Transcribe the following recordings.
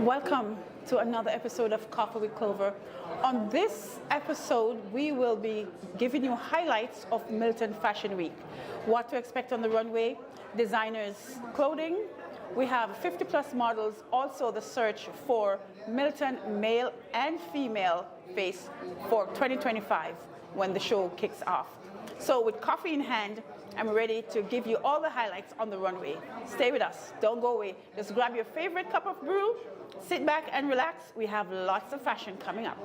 Welcome to another episode of Coffee with Clover. On this episode, we will be giving you highlights of Milton Fashion Week. What to expect on the runway, designers' clothing. We have 50 plus models, also the search for Milton male and female face for 2025 when the show kicks off. So with coffee in hand, I'm ready to give you all the highlights on the runway. Stay with us, don't go away. Just grab your favorite cup of brew, sit back and relax. We have lots of fashion coming up.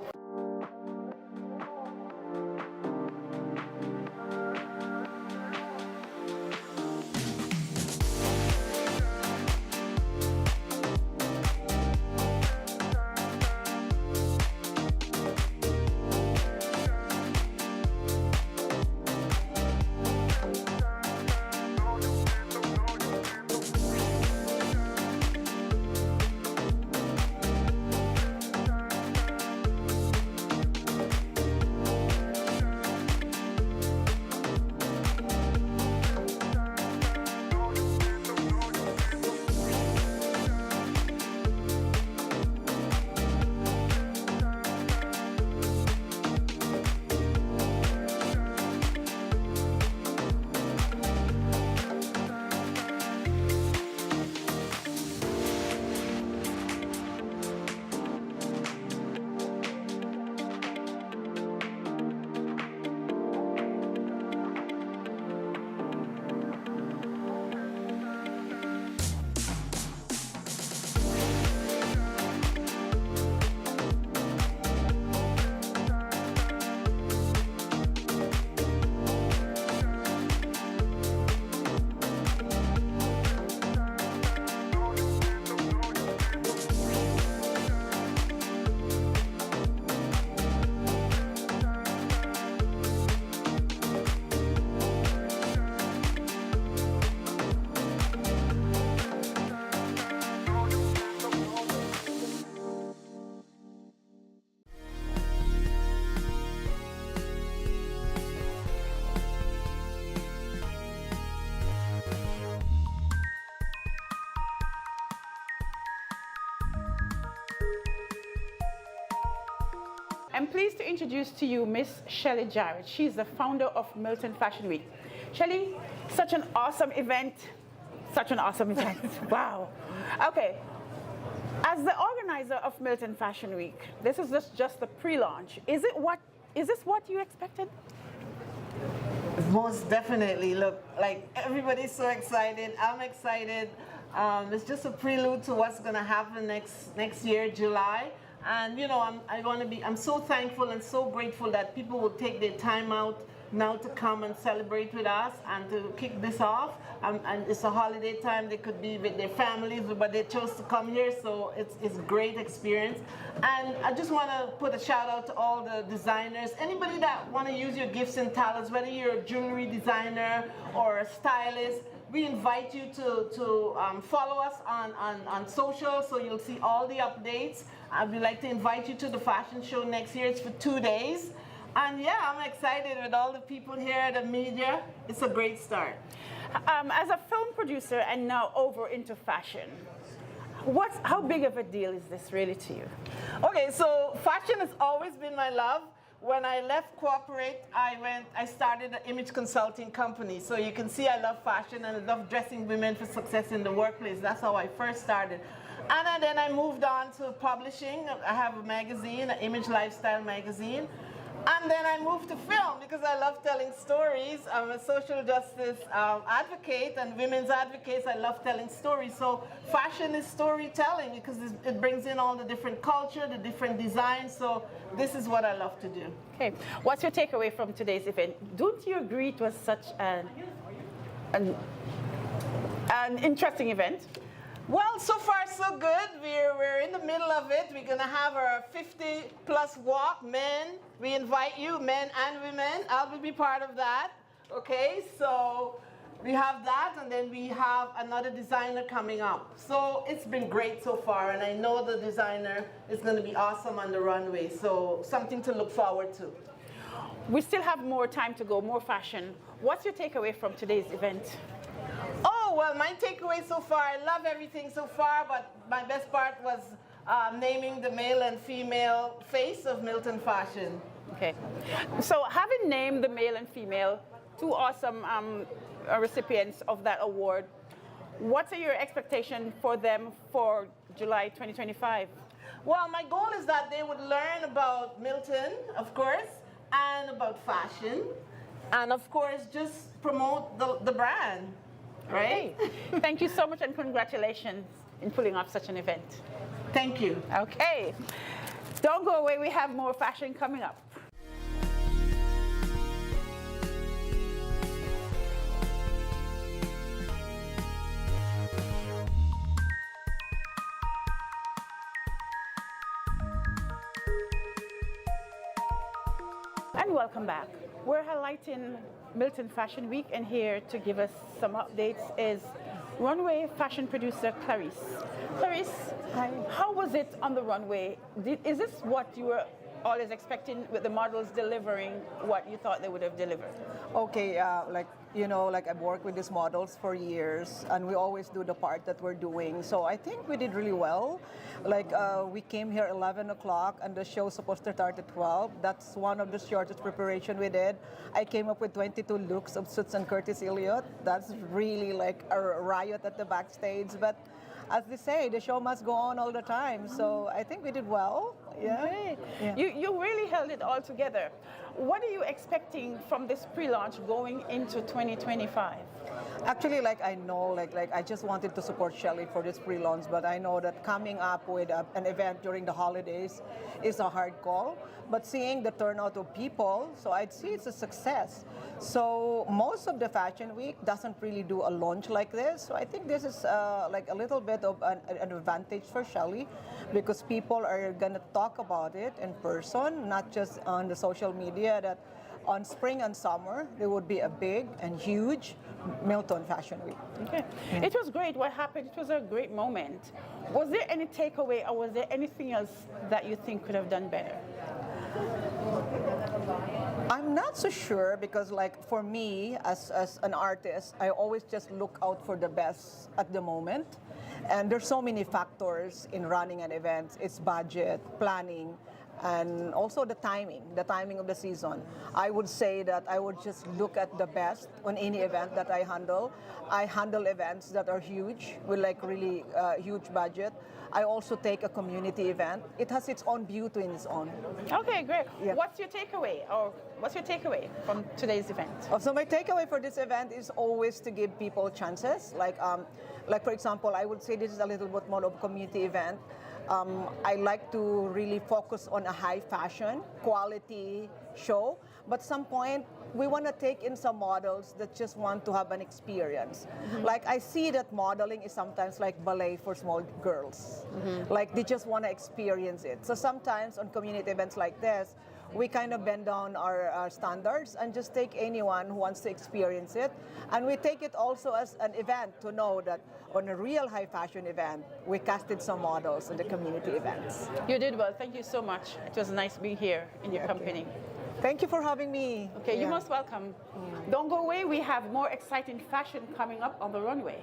I'm pleased to introduce to you Miss Shelley Jarrett. She's the founder of Milton Fashion Week. Shelley, such an awesome event. Such an awesome event. Wow. Okay. As the organizer of Milton Fashion Week, this is just the pre-launch. Is this what you expected? Most definitely. Look, like everybody's so excited. I'm excited. It's just a prelude to what's going to happen next year, July. And you know, I'm so thankful and so grateful that people will take their time out now to come and celebrate with us and to kick this off. And it's a holiday time; they could be with their families, but they chose to come here, so it's a great experience. And I just want to put a shout out to all the designers, anybody that want to use your gifts and talents, whether you're a jewelry designer or a stylist. We invite you to follow us on social, so you'll see all the updates. We'd like to invite you to the fashion show next year. It's for 2 days. And yeah, I'm excited with all the people here, the media. It's a great start. As a film producer and now over into fashion, how big of a deal is this really to you? Okay, so fashion has always been my love. When I left corporate, I started an image consulting company. So you can see I love fashion and I love dressing women for success in the workplace. That's how I first started. And then I moved on to publishing. I have a magazine, an image lifestyle magazine. And then I moved to film because I love telling stories. I'm a social justice advocate and women's advocate. I love telling stories. So fashion is storytelling because it brings in all the different culture, the different designs. So this is what I love to do. Okay, what's your takeaway from today's event? Don't you agree it was such an interesting event? Well, so far so good. We're in the middle of it. We're gonna have our 50 plus walk, men. We invite you, men and women. I will be part of that. Okay, so we have that, and then we have another designer coming up. So it's been great so far, and I know the designer is going to be awesome on the runway. So something to look forward to. We still have more time to go, more fashion. What's your takeaway from today's event? Oh, well, my takeaway so far, I love everything so far, but my best part was naming the male and female face of Milton Fashion. Okay. So having named the male and female, two awesome recipients of that award, what are your expectations for them for July 2025? Well, my goal is that they would learn about Milton, of course, and about fashion, and of course, just promote the brand, right? Okay. Thank you so much and congratulations in pulling off such an event. Thank you. Okay. Don't go away, we have more fashion coming up. And welcome back. We're highlighting Milton Fashion Week, and here to give us some updates is runway fashion producer Clarice. Clarice, Hi. how was it on the runway? Is this what you were always expecting, with the models delivering what you thought they would have delivered? Okay, like I've worked with these models for years, and we always do the part that we're doing. So I think we did really well. Like we came here 11 o'clock, and the show's supposed to start at 12. That's one of the shortest preparation we did. I came up with 22 looks of suits and Curtis Elliott. That's really like a riot at the backstage, but as they say, the show must go on all the time. So I think we did well. Yeah. Okay. Yeah. You really held it all together. What are you expecting from this pre-launch going into 2025? Actually, I know, I just wanted to support Shelley for this pre-launch, but I know that coming up with an event during the holidays is a hard call. But seeing the turnout of people, so I'd see it's a success. So most of the Fashion Week doesn't really do a launch like this. So I think this is like a little bit of an advantage for Shelley, because people are gonna talk about it in person, not just on the social media. That on spring and summer, there would be a big and huge Milton Fashion Week. Okay. It was great. What happened? It was a great moment. Was there any takeaway, or was there anything else that you think could have done better? I'm not so sure, because for me as an artist, I always just look out for the best at the moment. And there's so many factors in running an event. It's budget, planning, and also the timing of the season. I would say that I would just look at the best on any event that I handle. I handle events that are huge, with really huge budget. I also take a community event. It has its own beauty in its own. Okay, great. Yeah. What's your takeaway from today's event? So my takeaway for this event is always to give people chances. Like for example, I would say this is a little bit more of a community event. I like to really focus on a high fashion, quality show, but some point we want to take in some models that just want to have an experience. Mm-hmm. Like I see that modeling is sometimes like ballet for small girls. Mm-hmm. Like they just want to experience it. So sometimes on community events like this, we kind of bend down our standards and just take anyone who wants to experience it. And we take it also as an event to know that on a real high fashion event, we casted some models in the community events. You did well. Thank you so much. It was nice being here in your company. Thank you for having me. Okay, you're most welcome. Don't go away. We have more exciting fashion coming up on the runway.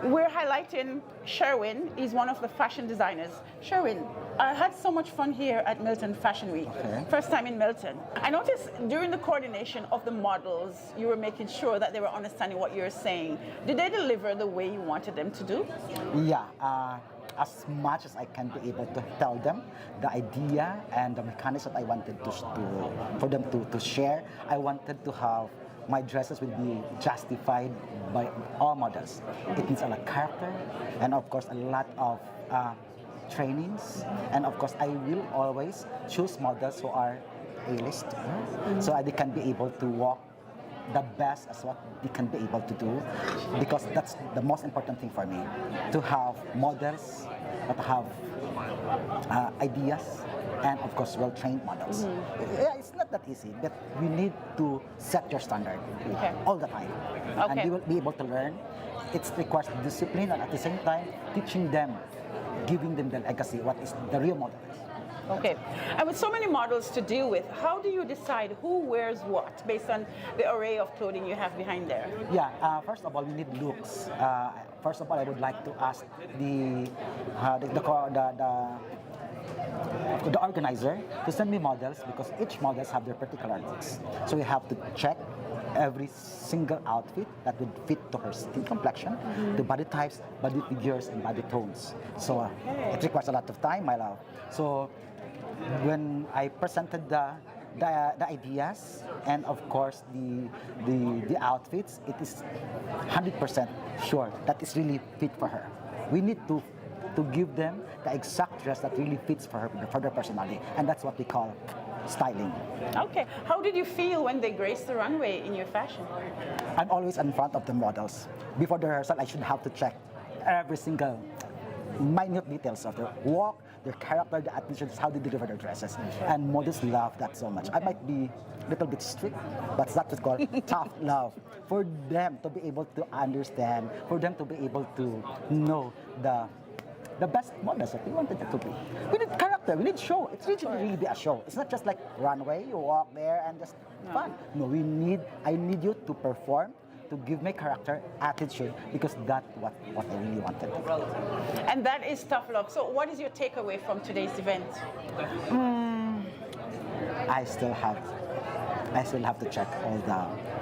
We're highlighting Sherwin. He's one of the fashion designers. Sherwin, I had so much fun here at Milton Fashion Week. Okay. First time in Milton. I noticed during the coordination of the models, you were making sure that they were understanding what you were saying. Did they deliver the way you wanted them to do? Yeah, as much as I can be able to tell them the idea and the mechanics that I wanted for them to share, I wanted to have my dresses will be justified by all models. It needs a lot of character and of course a lot of trainings, and of course I will always choose models who are A-list, so they can be able to walk the best as what they can be able to do, because that's the most important thing for me, to have models that have ideas and of course well-trained models. Yeah, it's not that easy, but you need to set your standard all the time, and they will be able to learn. It requires discipline, and at the same time teaching them, giving them the legacy, what is the real model is. Okay, and with so many models to deal with, how do you decide who wears what based on the array of clothing you have behind there? Yeah, first of all, we need looks. First of all, I would like to ask the organizer to send me models, because each models have their particular looks. So we have to check every single outfit that would fit to her skin complexion, the body types, body figures, and body tones. So it requires a lot of time, my love. So when I presented the ideas and of course the outfits, it is 100% sure that it's really fit for her. We need to give them the exact dress that really fits for her, for their personality, and that's what we call styling. Okay, how did you feel when they graced the runway in your fashion? I'm always in front of the models. Before the rehearsal, I should have to check every single minute details of their walk, their character, the attitudes, how they deliver their dresses. And models love that so much. I might be a little bit strict, but that's what's called tough love. For them to be able to understand, for them to be able to know the best models that we wanted it to be. We need character, we need show. It should really be a show. It's not just like runway, you walk there and just fun. No, I need you to perform, to give my character attitude, because that's what I really wanted. And that is tough love. So what is your takeaway from today's event? I still have to check all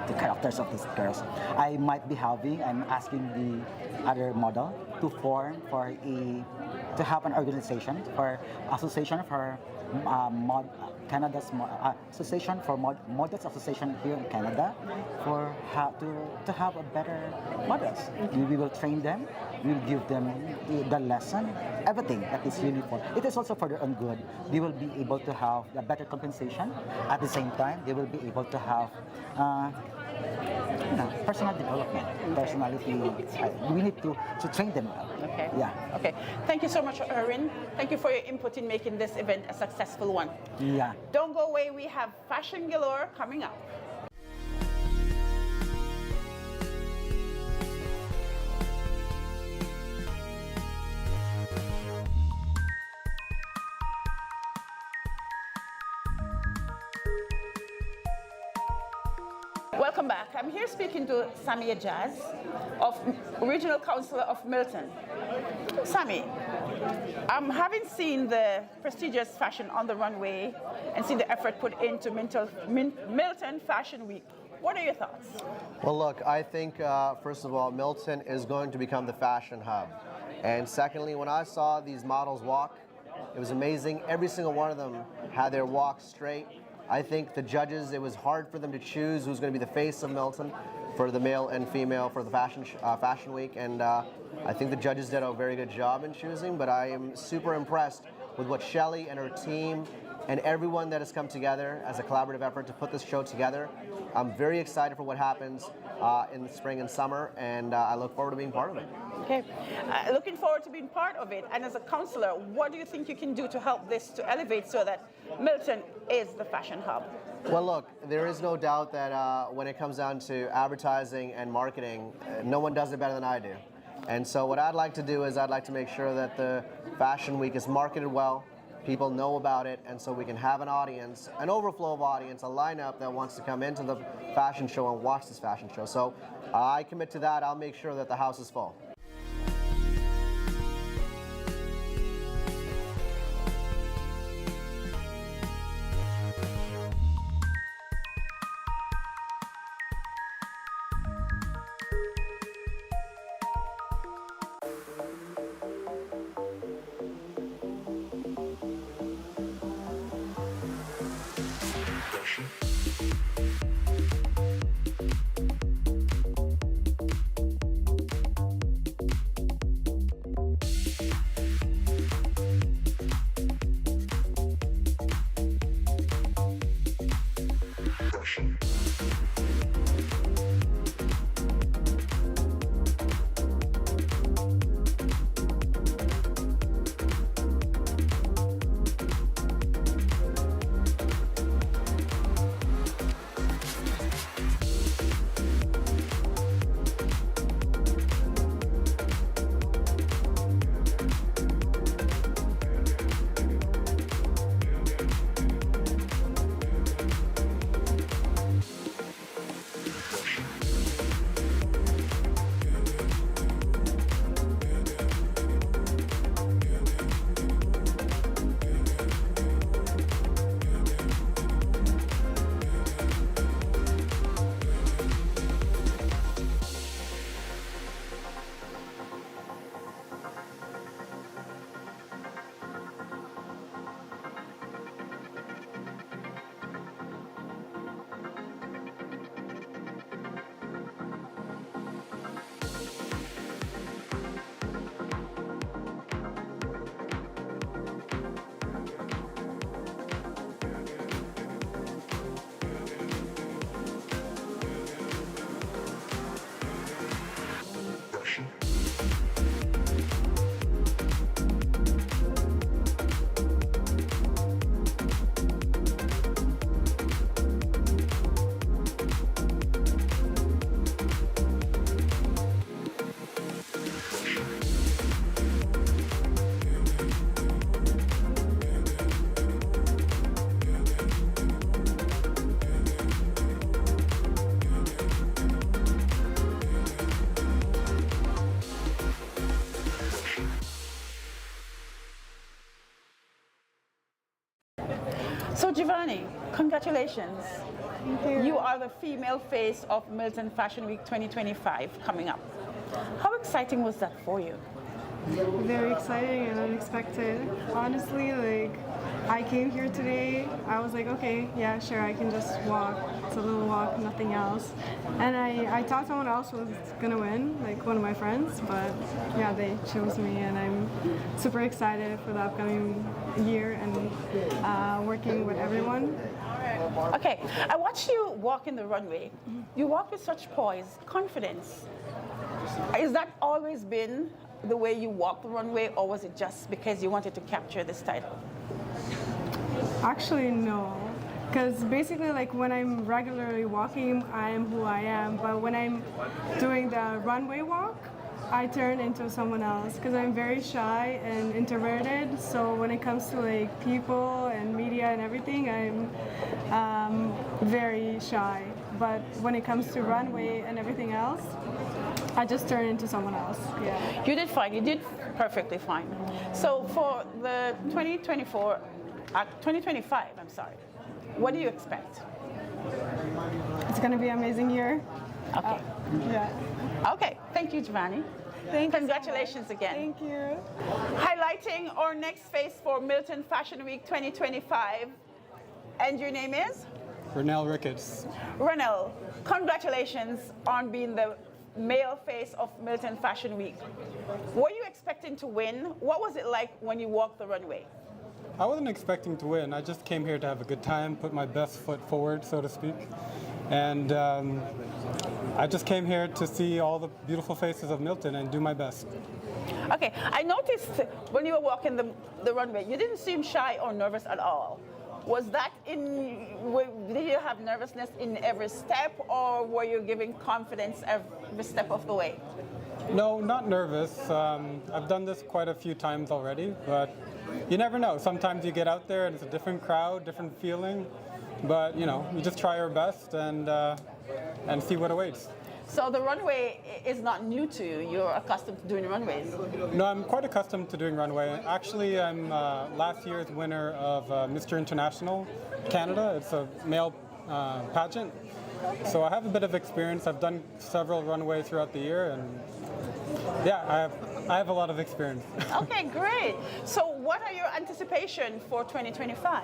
the characters of these girls. I might be I'm asking the other model to form to have an organization for association for Canada's Association for Models Association here in Canada, for to have a better models. We will train them, we'll give them the lesson, everything that is really for. It is also for their own good. They will be able to have a better compensation. At the same time, they will be able to have personal development, personality. We need to train them well. Okay. Yeah. Okay. Thank you so much, Erin. Thank you for your input in making this event a successful one. Yeah. Don't go away. We have Fashion Galore coming up. Welcome back. I'm here speaking to Samia Jazz, Regional Councillor of Milton. Sammy, having seen the prestigious fashion on the runway and seen the effort put into Milton Fashion Week, what are your thoughts? Well, look, I think, first of all, Milton is going to become the fashion hub. And secondly, when I saw these models walk, it was amazing. Every single one of them had their walk straight. I think the judges, it was hard for them to choose who's going to be the face of Milton for the male and female for the fashion week, and I think the judges did a very good job in choosing, but I am super impressed with what Shelley and her team and everyone that has come together as a collaborative effort to put this show together. I'm very excited for what happens in the spring and summer, and I look forward to being part of it. Okay, looking forward to being part of it. And as a councillor, what do you think you can do to help this to elevate so that Milton is the fashion hub? Well, look, there is no doubt that when it comes down to advertising and marketing, no one does it better than I do. And so what I'd like to do is I'd like to make sure that the Fashion Week is marketed well, people know about it, and so we can have an audience, an overflow of audience, a lineup that wants to come into the fashion show and watch this fashion show. So I commit to that. I'll make sure that the house is full. So Giovanni, congratulations. Thank you. You are the female face of Milton Fashion Week 2025 coming up. How exciting was that for you? Very exciting and unexpected. Honestly, like, I came here today, I was like, okay, yeah, sure, I can just walk. It's a little walk, nothing else. And I thought someone else was gonna win, like one of my friends, but yeah, they chose me, and I'm super excited for the upcoming year and working with everyone. Okay, I watched you walk in the runway. You walk with such poise, confidence. Is that always been the way you walk the runway, or was it just because you wanted to capture this title? Actually, no. Because basically, like, when I'm regularly walking, I am who I am. But when I'm doing the runway walk, I turn into someone else. Because I'm very shy and introverted. So when it comes to like people and media and everything, I'm very shy. But when it comes to runway and everything else, I just turn into someone else. Yeah. You did fine. You did perfectly fine. So for the 2024, 2025, I'm sorry, what do you expect? It's going to be an amazing year. Okay. Yeah. Okay. Thank you, Giovanni. Thank you. Congratulations again. Thank you. Highlighting our next face for Milton Fashion Week 2025. And your name is? Renell Ricketts. Renell, congratulations on being the male face of Milton Fashion Week. Were you expecting to win? What was it like when you walked the runway? I wasn't expecting to win. I just came here to have a good time, put my best foot forward, so to speak. And I just came here to see all the beautiful faces of Milton and do my best. Okay, I noticed when you were walking the runway, you didn't seem shy or nervous at all. Was that did you have nervousness in every step, or were you giving confidence every step of the way? No, not nervous. I've done this quite a few times already, but you never know. Sometimes you get out there and it's a different crowd, different feeling. But you know, you just try your best and see what awaits. So the runway is not new to you. You're accustomed to doing runways. No, I'm quite accustomed to doing runway. Actually, I'm last year's winner of Mr. International Canada. It's a male pageant. So I have a bit of experience. I've done several runways throughout the year, and yeah, I have a lot of experience. Okay, great. So what are your anticipations for 2025?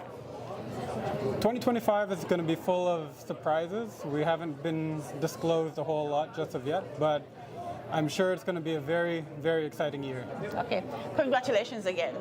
2025 is going to be full of surprises. We haven't been disclosed a whole lot just of yet, but I'm sure it's going to be a very, very exciting year. Okay, congratulations again.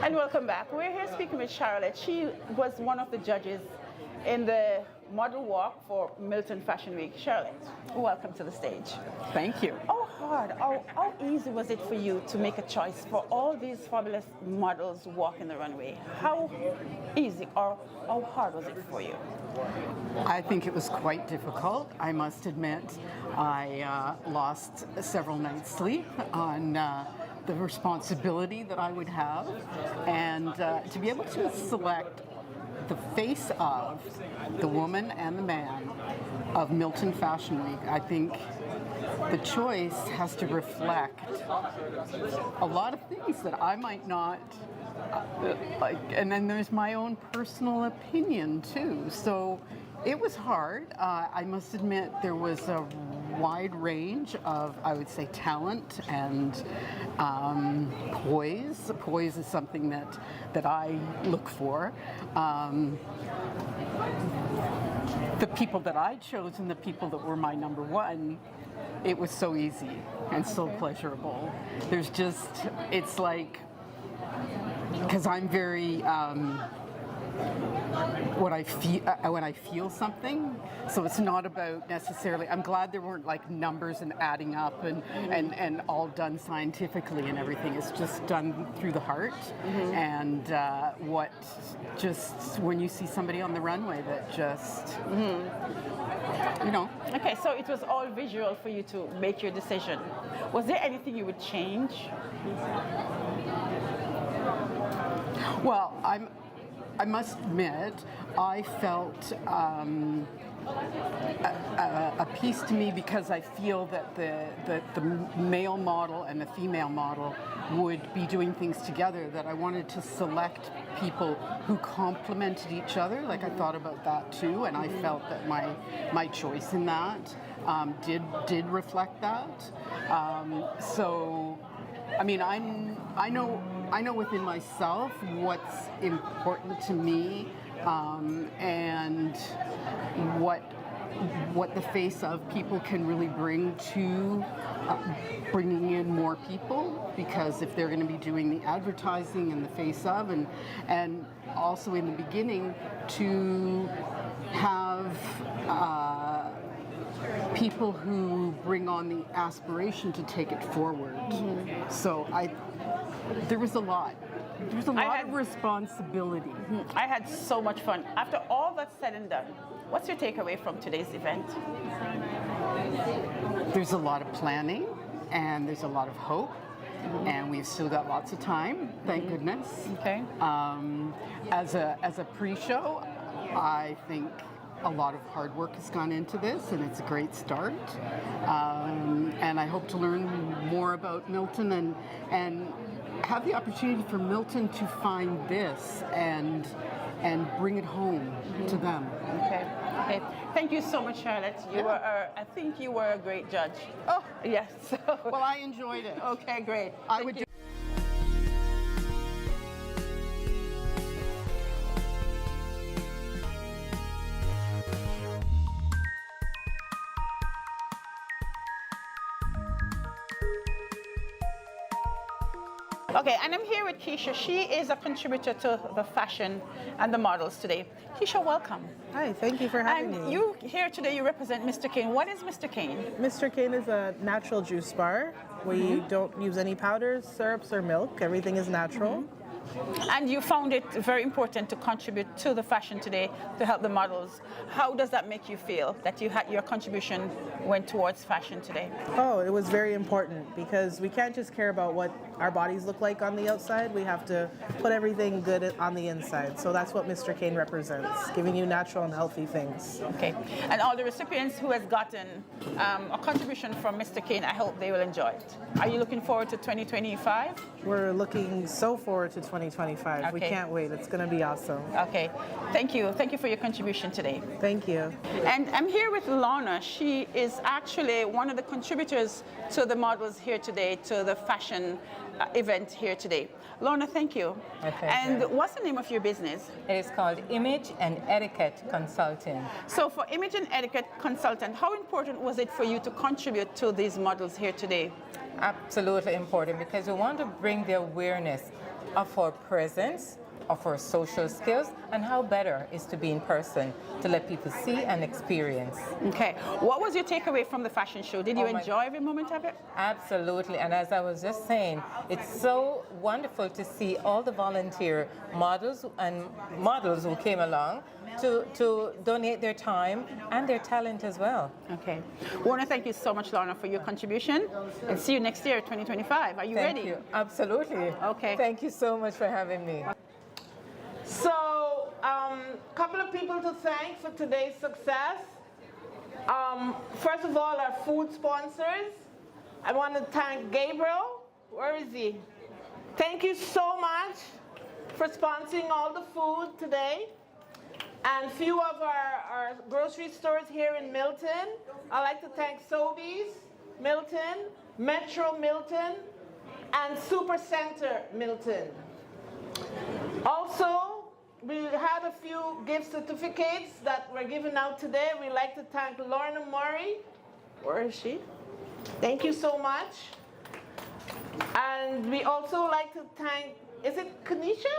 And welcome back. We're here speaking with Charlotte. She was one of the judges in the model walk for Milton Fashion Week. Charlotte, welcome to the stage. Thank you. How easy was it for you to make a choice for all these fabulous models walking the runway? How easy or how hard was it for you? I think it was quite difficult. I must admit, I lost several nights' sleep on the responsibility that I would have, and to be able to select the face of the woman and the man of Milton Fashion Week, I think the choice has to reflect a lot of things that I might not like, and then there's my own personal opinion too. So it was hard. I must admit there was a wide range of, I would say, talent and poise. Poise is something that I look for. The people that I chose and the people that were my number one, it was so easy and so pleasurable. There's just, it's like, because I'm very, when I feel something, so it's not about necessarily, I'm glad there weren't like numbers and adding up and all done scientifically and everything. It's just done through the heart. And what just, when you see somebody on the runway that just, you know. Okay, so it was all visual for you to make your decision. Was there anything you would change? Well, I must admit, I felt a piece to me because I feel that the male model and the female model would be doing things together, that I wanted to select people who complemented each other. Like I thought about that too, and I felt that my choice in that did reflect that. So, I mean, I know within myself what's important to me, and what the face of people can really bring to bringing in more people, because if they're going to be doing the advertising and the face of, and also in the beginning to have people who bring on the aspiration to take it forward. So there was a lot. There was a lot of responsibility. I had so much fun. After all that's said and done, what's your takeaway from today's event? There's a lot of planning and there's a lot of hope, and we've still got lots of time, thank goodness. Okay. As a pre-show, I think a lot of hard work has gone into this, and it's a great start. And I hope to learn more about Milton and have the opportunity for Milton to find this and bring it home to them. Okay. Okay. Thank you so much, Charlotte. I think you were a great judge. Oh, yes. well, I enjoyed it. Okay, great. I would. Okay, and I'm here with Keisha. She is a contributor to the fashion and the models today. Keisha, welcome. Hi, thank you for having And me. you here today, you represent Mr. Kane. What is Mr. Kane? Mr. Kane is a natural juice bar. We don't use any powders, syrups, or milk. Everything is natural. And you found it very important to contribute to the fashion today to help the models. How does that make you feel that you had your contribution went towards fashion today? Oh, it was very important because we can't just care about what our bodies look like on the outside. We have to put everything good on the inside. So that's what Mr. Kane represents, giving you natural and healthy things. Okay. And all the recipients who has gotten a contribution from Mr. Kane, I hope they will enjoy it. Are you looking forward to 2025? We're looking so forward to 2025. We Okay. can't wait. It's going to be awesome. Okay. Thank you. Thank you for your contribution today. Thank you. And I'm here with Lorna. She is actually one of the contributors to the models here today, to the fashion event here today. Lorna, thank you. Okay, And great. what's the name of your business? It is called Image and Etiquette Consulting. So for Image and Etiquette Consultant, how important was it for you to contribute to these models here today? Absolutely important, because we want to bring the awareness of our presence, of our social skills, and how better is to be in person to let people see and experience. Okay. What was your takeaway from the fashion show? Did you enjoy every moment of it? Absolutely, and as I was just saying, it's so wonderful to see all the volunteer models and models who came along to donate their time and their talent as well. Okay. I want to thank you so much, Lorna, for your contribution, and see you next year, 2025. Are you Thank ready? you. Absolutely. Okay. Thank you so much for having me. So, couple of people to thank for today's success. First of all, our food sponsors. I want to thank Gabriel. Where is he? Thank you so much for sponsoring all the food today. And few of our grocery stores here in Milton. I'd like to thank Sobeys, Milton, Metro Milton, and Super Center Milton. Also, we had a few gift certificates that were given out today. We'd like to thank Lorna Murray. Where is she? Thank you so much. And we also like to thank, is it Kenisha?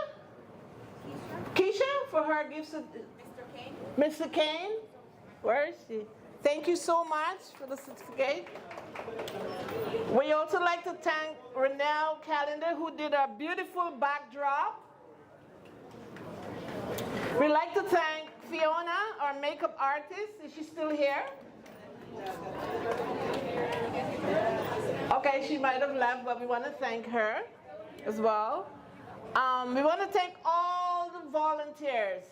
Keisha for her gift certificate. Mr. Kane, where is she? Thank you so much for the certificate. We also like to thank Renelle Callender, who did a beautiful backdrop. We'd like to thank Fiona, our makeup artist. Is she still here? Okay, she might have left, but we want to thank her as well. We want to thank all the volunteers.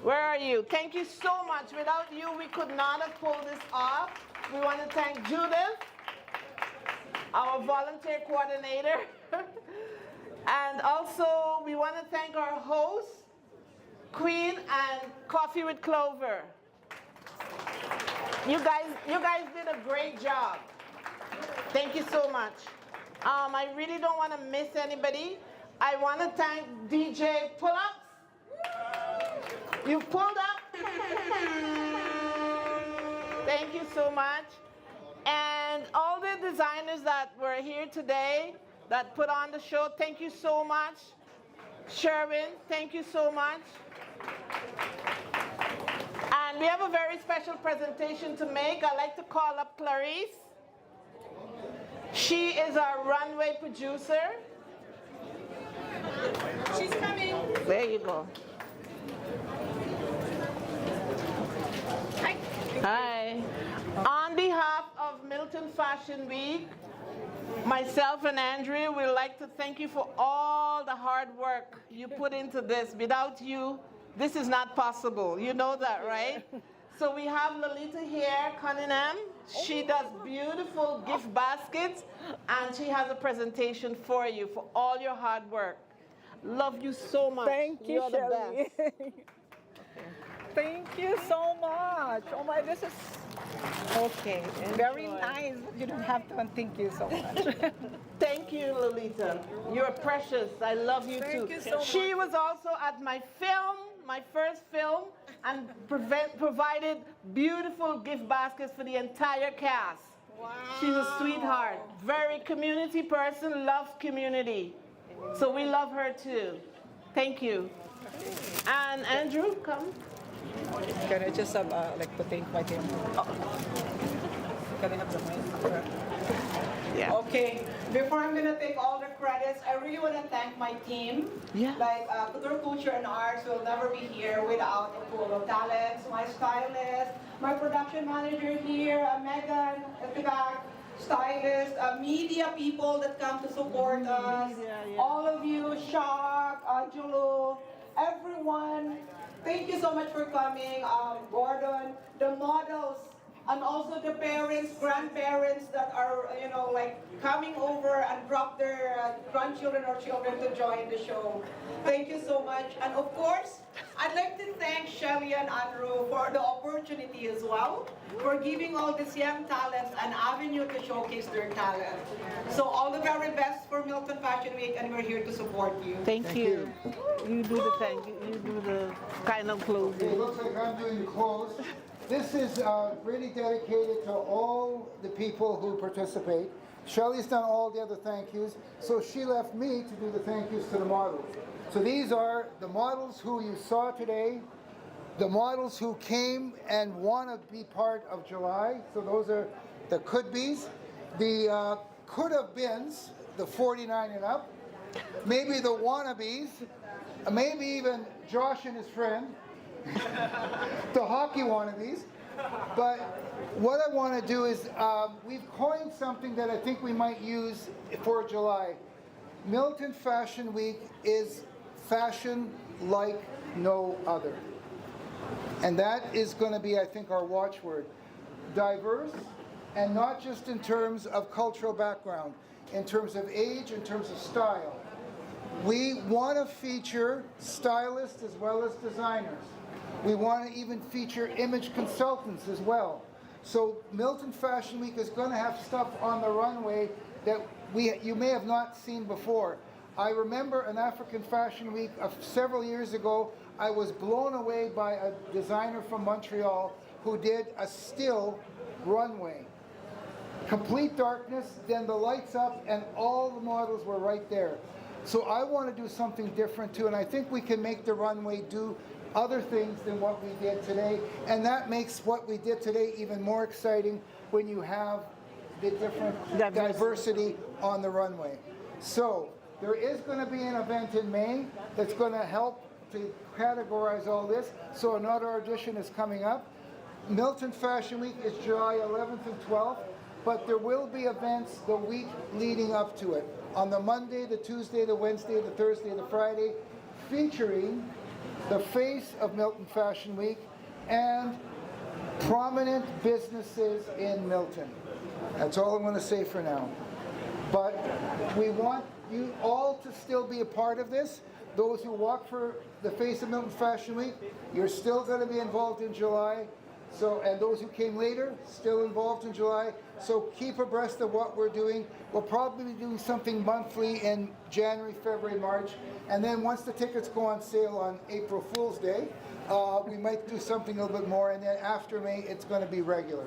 Where are you? Thank you so much. Without you, we could not have pulled this off. We want to thank Judith, our volunteer coordinator. And also, we want to thank our hosts, Queen and Coffee with Clover. You guys did a great job. Thank you so much. I really don't want to miss anybody. I want to thank DJ Pull-Ups. You pulled up. Thank you so much. And all the designers that were here today that put on the show, thank you so much. Sherwin, thank you so much. And we have a very special presentation to make. I'd like to call up Clarice. She is our runway producer. She's coming. There you go. Hi. Hi. On behalf of Milton Fashion Week, myself and Andrea would like to thank you for all the hard work you put into this. Without you, this is not possible. You know that, right? So we have Lolita here, Cunningham. She does beautiful gift baskets, and she has a presentation for you for all your hard work. Love you so much. Thank you, You're the Shelly. best. Thank you so much. Oh my, this is okay. Very nice. You don't have to, and thank you so much. Thank you, Lolita. You're precious. I love you too. Thank you so much. She was also at my film, my first film, and provided beautiful gift baskets for the entire cast. Wow. She's a sweetheart. Very community person, loves community. So we love her too. Thank you. And Andrew, come. Can I just have to thank my team? Oh. Can I have the mic? Yeah. Okay, before I'm gonna take all the credits, I really want to thank my team. Yeah. Like Couture Culture and Arts will never be here without a pool of talents. My stylist, my production manager here, Megan at the back, stylist, media people that come to support us, all of you, Shak, Angelo, everyone. Thank you so much for coming, Gordon, the models, and also the parents, grandparents that are, coming over and drop their grandchildren or children to join the show. Thank you so much. And of course, I'd like to thank Shelly and Andrew for the opportunity as well, for giving all these young talents an avenue to showcase their talent. So all the very best for Milton Fashion Week, and we're here to support you. Thank you. You do the thing. You do the kind of closing. It looks like I'm doing the close. This is really dedicated to all the people who participate. Shelley's done all the other thank yous, so she left me to do the thank yous to the models. So these are the models who you saw today, the models who came and want to be part of July. So those are the could-be's, the could-have-beens, the 49 and up, maybe the wannabes, maybe even Josh and his friend, the hockey wannabes. But what I want to do is, we've coined something that I think we might use for July. Milton Fashion Week is fashion like no other. And that is going to be, I think, our watchword. Diverse, and not just in terms of cultural background, in terms of age, in terms of style. We want to feature stylists as well as designers. We want to even feature image consultants as well. So Milton Fashion Week is going to have stuff on the runway that you may have not seen before. I remember an African Fashion Week several years ago. I was blown away by a designer from Montreal who did a still runway. Complete darkness, then the lights up, and all the models were right there. So I want to do something different too, and I think we can make the runway do other things than what we did today, and that makes what we did today even more exciting when you have the different diversity on the runway. So there is going to be an event in May that's going to help to categorize all this. So another audition is coming up. Milton Fashion Week is July 11th and 12th, but there will be events the week leading up to it. On the Monday, the Tuesday, the Wednesday, the Thursday, the Friday, featuring the face of Milton Fashion Week and prominent businesses in Milton. That's all I'm going to say for now. But we want you all to still be a part of this. Those who walk for the face of Milton Fashion Week, you're still going to be involved in July. So, and those who came later, still involved in July. So keep abreast of what we're doing. We'll probably be doing something monthly in January, February, March. And then once the tickets go on sale on April Fool's Day, we might do something a little bit more. And then after May, it's going to be regular.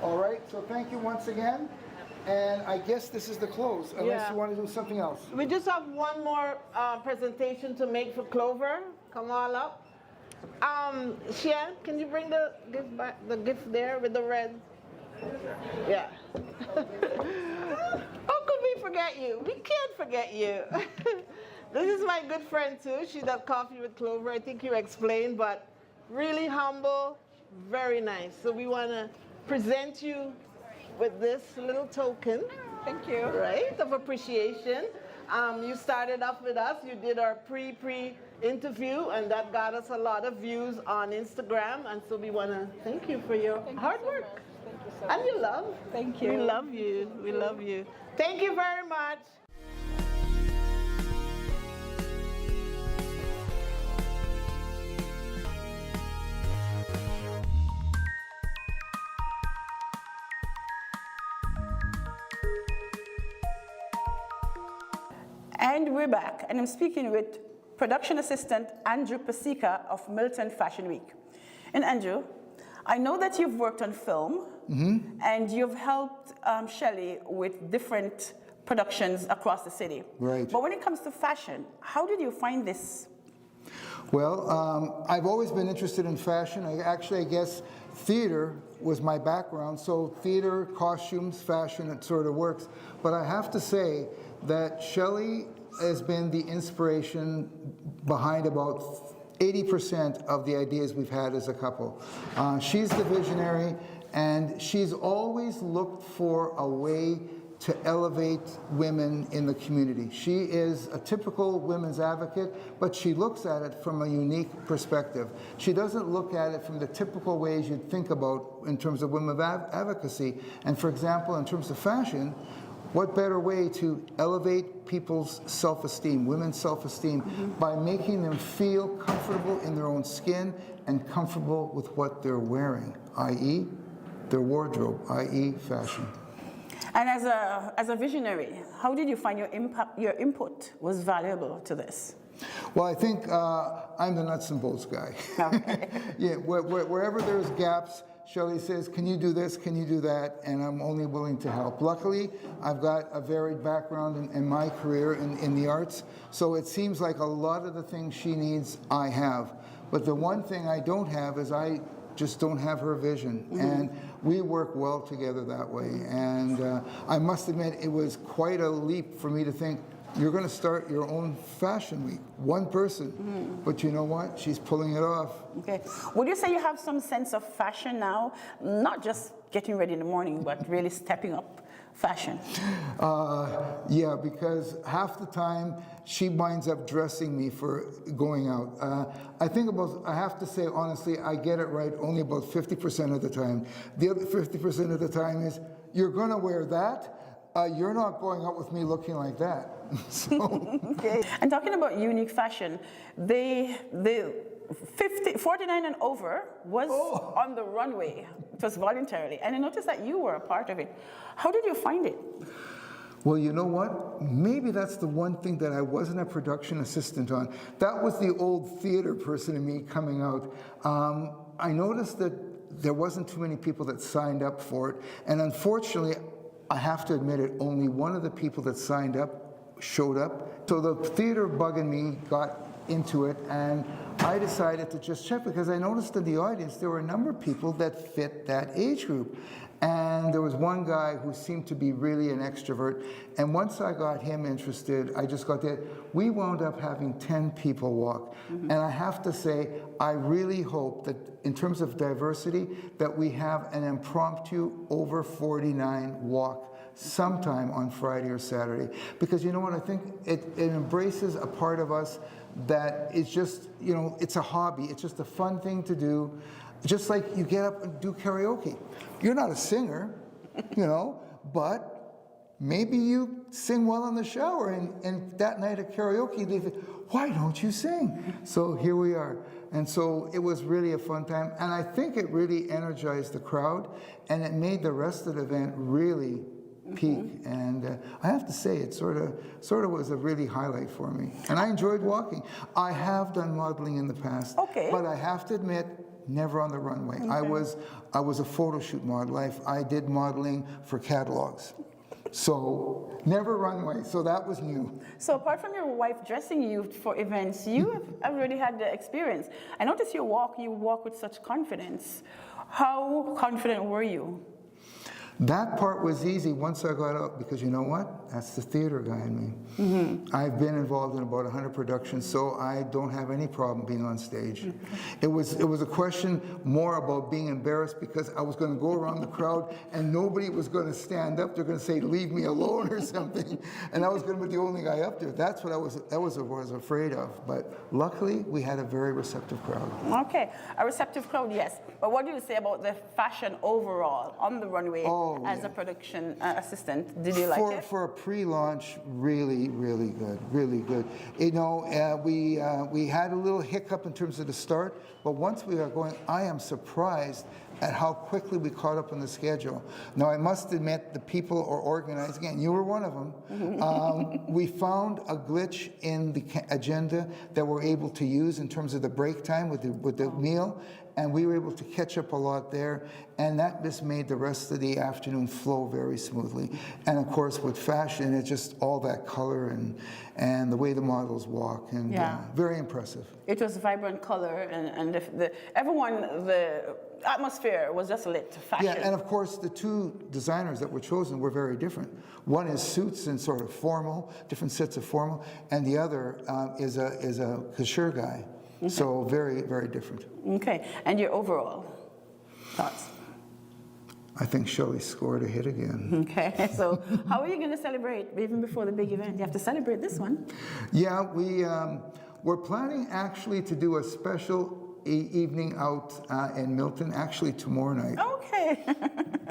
All right? So thank you once again. And I guess this is the close, unless you want to do something else. We just have one more presentation to make for Clover. Come on up. Shen, can you bring the gift back, the gift there with the red? Yeah. How could we forget you? We can't forget you. This is my good friend too. She's at Coffee with Clover. I think you explained, but really humble, very nice. So we want to present you with this little token. Thank you. Right, of appreciation. You started off with us. You did our pre-interview, and that got us a lot of views on Instagram. And so we want to thank you for your hard work. Thank you so And your love. Thank you. We love you. We love you. Thank you very much. And we're back, and I'm speaking with production assistant Andrew Pasika of Milton Fashion Week. And Andrew, I know that you've worked on film, and you've helped Shelley with different productions across the city. Right. But when it comes to fashion, how did you find this? Well, I've always been interested in fashion. I guess theater was my background, so theater, costumes, fashion, it sort of works. But I have to say that Shelley has been the inspiration behind about 80% of the ideas we've had as a couple. She's the visionary, and she's always looked for a way to elevate women in the community. She is a typical women's advocate, but she looks at it from a unique perspective. She doesn't look at it from the typical ways you'd think about in terms of women's advocacy. And for example, in terms of fashion, what better way to elevate people's self-esteem, women's self-esteem, by making them feel comfortable in their own skin and comfortable with what they're wearing, i.e. their wardrobe, i.e. fashion. And as a visionary, how did you find your input was valuable to this? Well, I think I'm the nuts and bolts guy. Okay. Yeah, wherever there's gaps, Shelley says, can you do this, can you do that? And I'm only willing to help. Luckily, I've got a varied background in my career in the arts, so it seems like a lot of the things she needs, I have. But the one thing I don't have is I just don't have her vision. And we work well together that way. And I must admit, it was quite a leap for me to think, you're going to start your own fashion week, one person. But you know what? She's pulling it off. Okay. Would you say you have some sense of fashion now? Not just getting ready in the morning, but really stepping up fashion? Yeah, because half the time she winds up dressing me for going out. I have to say honestly, I get it right only about 50% of the time. The other 50% of the time is, you're going to wear that? You're not going out with me looking like that. So. Okay. And talking about unique fashion, the 49 and over was on the runway. It was voluntarily. And I noticed that you were a part of it. How did you find it? Well, you know what? Maybe that's the one thing that I wasn't a production assistant on. That was the old theater person in me coming out. I noticed that there wasn't too many people that signed up for it. And unfortunately, I have to admit it, only one of the people that signed up showed up. So the theater bug in me got into it, and I decided to just check, because I noticed in the audience there were a number of people that fit that age group. And there was one guy who seemed to be really an extrovert, and once I got him interested, I just got there. We wound up having 10 people walk. And I have to say, I really hope that in terms of diversity, that we have an impromptu over 49 walk sometime on Friday or Saturday. Because you know what, I think it embraces a part of us that is just, you know, it's a hobby. It's just a fun thing to do. Just like you get up and do karaoke. You're not a singer, you know, but maybe you sing well in the shower, and that night at karaoke, they think, why don't you sing? So here we are. And so it was really a fun time, and I think it really energized the crowd, and it made the rest of the event really peak. And I have to say, it sort of was a really highlight for me. And I enjoyed walking. I have done modeling in the past, but I have to admit, never on the runway. I was a photo shoot model. I did modeling for catalogs. So never runway, so that was new. So apart from your wife dressing you for events, you have already had the experience. I noticed you walk with such confidence. How confident were you? That part was easy once I got out, because you know what? That's the theater guy in me. I've been involved in about 100 productions, so I don't have any problem being on stage. It was a question more about being embarrassed, because I was going to go around the crowd and nobody was going to stand up. They're going to say, leave me alone or something. And I was going to be the only guy up there. That's what I was afraid of. But luckily, we had a very receptive crowd. Okay, a receptive crowd, yes. But what do you say about the fashion overall on the runway? As a production assistant, did you like it? For a pre-launch, really, really good, really good. You know, we had a little hiccup in terms of the start, but once we got going, I am surprised at how quickly we caught up on the schedule. Now, I must admit, the people are organized. Again, you were one of them. We found a glitch in the agenda that we're able to use in terms of the break time with the meal, and we were able to catch up a lot there, and that just made the rest of the afternoon flow very smoothly. And of course, with fashion, it's just all that color and the way the models walk, and very impressive. It was vibrant color, and the atmosphere was just lit to fashion. Yeah, and of course, the two designers that were chosen were very different. One is suits and sort of formal, different sets of formal, and the other is a couture guy. So very, very different. Okay, and your overall thoughts? I think Shelley scored a hit again. Okay, so how are you going to celebrate even before the big event? You have to celebrate this one. Yeah, we're planning actually to do a special evening out in Milton, actually tomorrow night. Okay.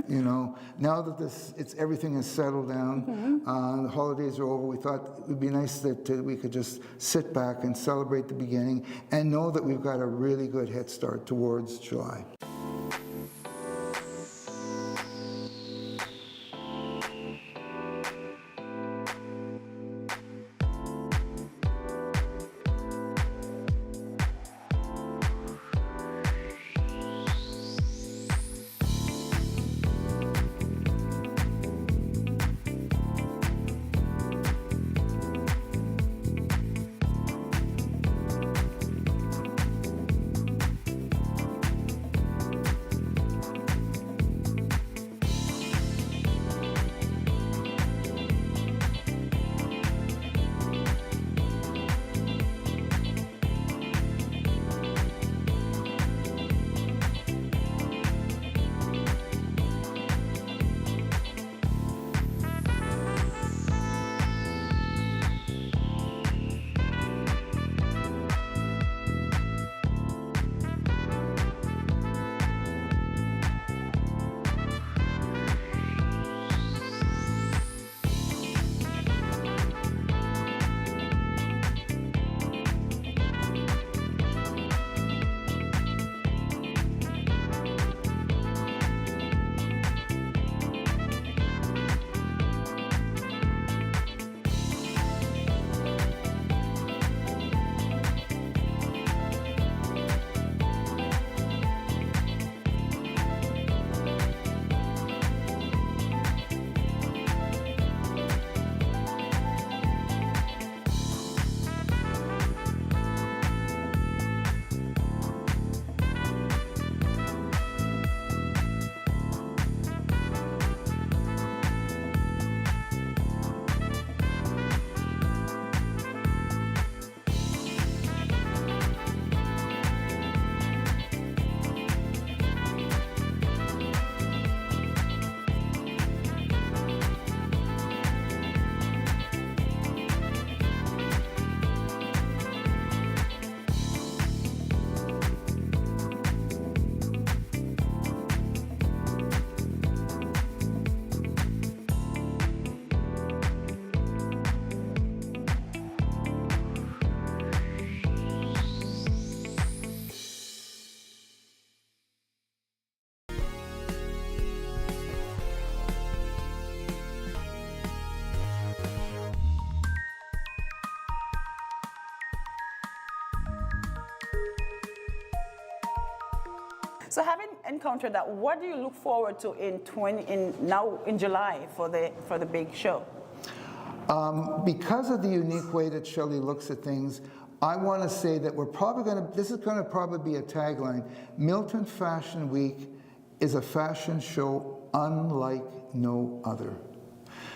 You know, now that everything is settled down, the holidays are over, we thought it would be nice that we could just sit back and celebrate the beginning and know that we've got a really good head start towards July. So having encountered that, what do you look forward to now in July for the big show? Because of the unique way that Shelley looks at things, I want to say that this is going to probably be a tagline. Milton Fashion Week is a fashion show unlike no other.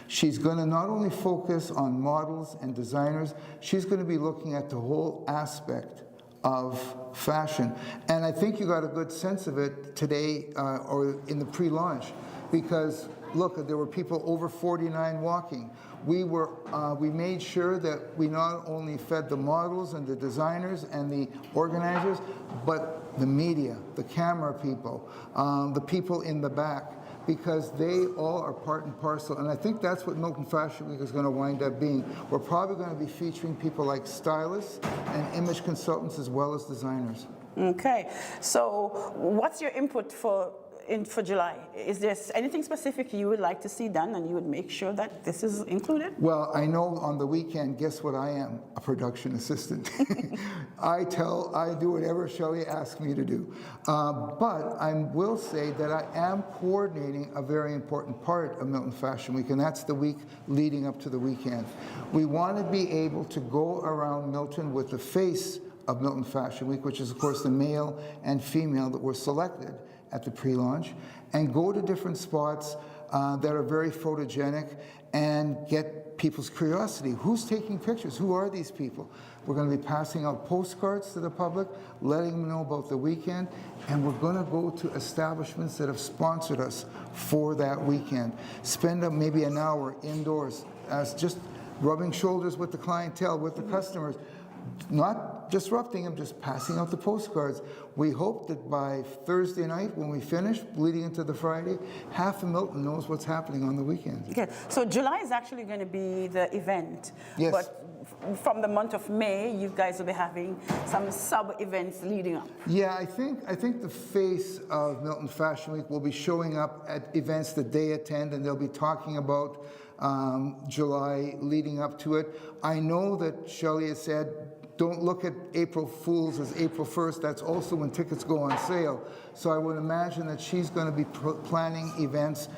She's going to not only focus on models and designers, she's going to be looking at the whole aspect of fashion. And I think you got a good sense of it today or in the pre-launch, because look, there were people over 49 walking. We made sure that we not only fed the models and the designers and the organizers, but the media, the camera people, the people in the back, because they all are part and parcel. And I think that's what Milton Fashion Week is going to wind up being. We're probably going to be featuring people like stylists and image consultants as well as designers. Okay, so what's your input for July? Is there anything specific you would like to see done and you would make sure that this is included? Well, I know on the weekend, guess what I am? A production assistant. I do whatever Shelley asks me to do. But I will say that I am coordinating a very important part of Milton Fashion Week, and that's the week leading up to the weekend. We want to be able to go around Milton with the face of Milton Fashion Week, which is of course the male and female that were selected at the pre-launch, and go to different spots that are very photogenic and get people's curiosity. Who's taking pictures? Who are these people? We're going to be passing out postcards to the public, letting them know about the weekend, and we're going to go to establishments that have sponsored us for that weekend. Spend maybe an hour indoors as just rubbing shoulders with the clientele, with the customers, not disrupting them, just passing out the postcards. We hope that by Thursday night, when we finish, leading into the Friday, half of Milton knows what's happening on the weekends. Okay, so July is actually going to be the event. Yes. But from the month of May, you guys will be having some sub-events leading up. Yeah, I think the face of Milton Fashion Week will be showing up at events that they attend, and they'll be talking about July leading up to it. I know that Shelley has said, don't look at April Fools as April 1st. That's also when tickets go on sale. So I would imagine that she's going to be planning events.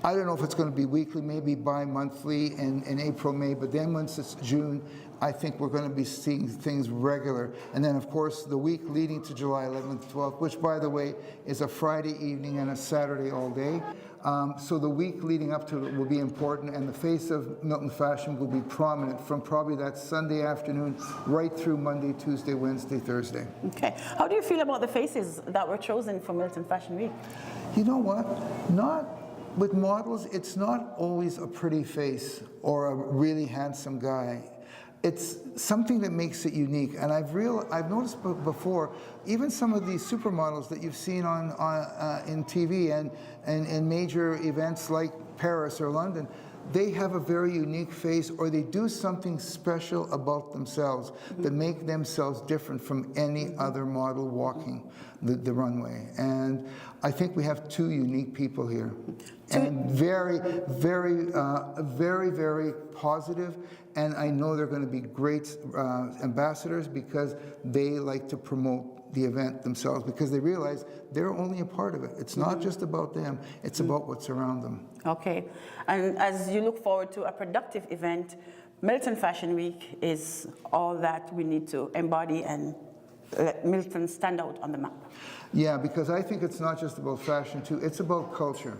I don't know if it's going to be weekly, maybe bi-monthly in April, May, but then once it's June, I think we're going to be seeing things regular. And then, of course, the week leading to July 11th, 12th, which, by the way, is a Friday evening and a Saturday all day. So the week leading up to it will be important, and the face of Milton Fashion will be prominent from probably that Sunday afternoon right through Monday, Tuesday, Wednesday, Thursday. Okay. How do you feel about the faces that were chosen for Milton Fashion Week? You know what? With models, it's not always a pretty face or a really handsome guy. It's something that makes it unique, and I've noticed before, even some of these supermodels that you've seen in TV and in major events like Paris or London, they have a very unique face, or they do something special about themselves that make themselves different from any other model walking the runway. And I think we have two unique people here, and very, very, very, very positive. And I know they're going to be great ambassadors, because they like to promote the event themselves, because they realize they're only a part of it. It's not just about them, it's about what's around them. Okay, and as you look forward to a productive event, Milton Fashion Week is all that we need to embody and let Milton stand out on the map. Yeah, because I think it's not just about fashion too, it's about culture,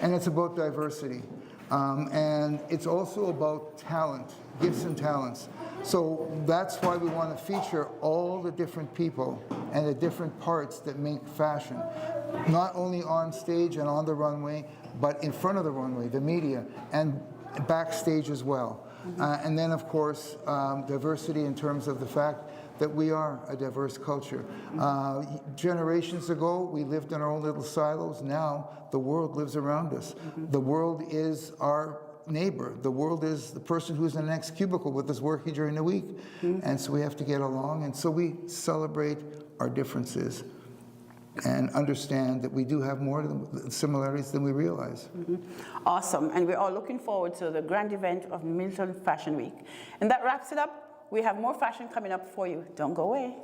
and it's about diversity. And it's also about talent, gifts and talents. So that's why we want to feature all the different people and the different parts that make fashion, not only on stage and on the runway, but in front of the runway, the media, and backstage as well. And then, of course, diversity in terms of the fact that we are a diverse culture. Generations ago, we lived in our own little silos. Now, the world lives around us. The world is our neighbor. The world is the person who's in the next cubicle with us working during the week. And so we have to get along. And so we celebrate our differences and understand that we do have more similarities than we realize. Awesome. And we're all looking forward to the grand event of Milton Fashion Week. And that wraps it up. We have more fashion coming up for you. Don't go away.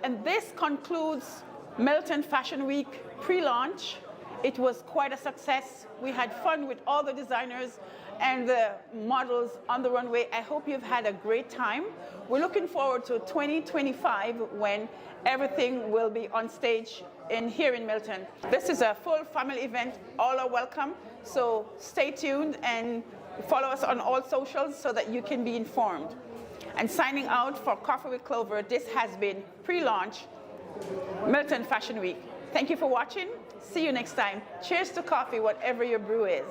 And this concludes Milton Fashion Week pre-launch. It was quite a success. We had fun with all the designers and the models on the runway. I hope you've had a great time. We're looking forward to 2025 when everything will be on stage here in Milton. This is a full family event. All are welcome. So stay tuned and follow us on all socials so that you can be informed. And signing out for Coffee with Clover, this has been pre-launch Milton Fashion Week. Thank you for watching. See you next time. Cheers to coffee, whatever your brew is.